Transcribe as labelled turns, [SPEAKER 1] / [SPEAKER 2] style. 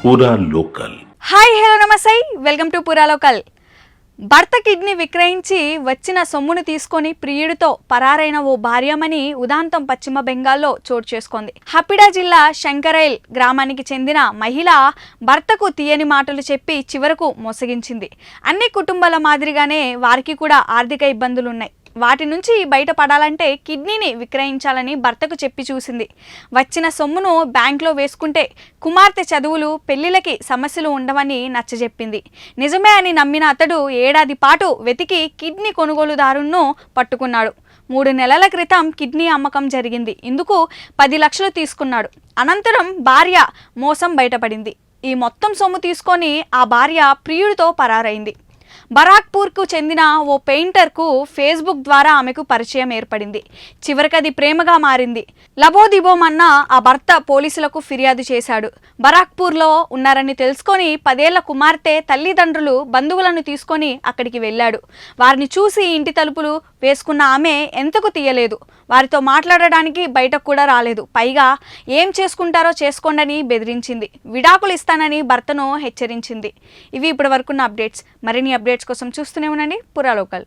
[SPEAKER 1] పూరా local.
[SPEAKER 2] Hi hello నమస్తే, welcome to పూరా లోకల్. భర్త కిడ్నీ విక్రయించి వచ్చిన సొమ్మును తీసుకొని ప్రియుడితో పరారైన ఓ భార్యమణి ఉదాంతం పశ్చిమ బెంగాల్లో చోటు చేసుకుంది. హపిడా జిల్లా శంకరైల్ గ్రామానికి చెందిన మహిళ భర్తకు తీయని మాటలు చెప్పి చివరకు మోసగించింది. అన్ని కుటుంబాల మాదిరిగానే వారికి కూడా ఆర్థిక ఇబ్బందులున్నాయి. వాటి నుంచి బయటపడాలంటే కిడ్నీని విక్రయించాలని భర్తకు చెప్పి చూసింది. వచ్చిన సొమ్మును బ్యాంక్లో వేసుకుంటే కుమార్తె చదువులు పెళ్లిళ్ళకి సమస్యలు ఉండవని నచ్చజెప్పింది. నిజమే అని నమ్మిన అతడు ఏడాది పాటు వెతికి కిడ్నీ కొనుగోలుదారును పట్టుకున్నాడు. 3 నెలల క్రితం కిడ్నీ అమ్మకం జరిగింది. ఇందుకు 10 లక్షలు తీసుకున్నాడు. అనంతరం భార్య మోసం బయటపడింది. ఈ మొత్తం సొమ్ము తీసుకొని ఆ భార్య ప్రియుడితో పరారైంది. బరాక్పూర్కు చెందిన ఓ పెయింటర్కు ఫేస్బుక్ ద్వారా ఆమెకు పరిచయం ఏర్పడింది. చివరికది ప్రేమగా మారింది. లబోదిబోమన్న ఆ భర్త పోలీసులకు ఫిర్యాదు చేశాడు. బరాక్పూర్లో ఉన్నారని తెలుసుకొని 10 ఏళ్ల కుమార్తె తల్లిదండ్రులు బంధువులను తీసుకొని అక్కడికి వెళ్ళాడు. వారిని చూసి ఇంటి తలుపులు వేసుకున్న ఆమె ఎంతకు తీయలేదు. వారితో మాట్లాడడానికి బయటకు కూడా రాలేదు. పైగా ఏం చేసుకుంటారో చేసుకోండని బెదిరించింది. విడాకులు ఇస్తానని భర్తను హెచ్చరించింది. ఇవి ఇప్పటి వరకున్న అప్డేట్స్. మరిన్ని అప్డేట్స్ కోసం చూస్తూనే ఉండండి పూరా లోకల్.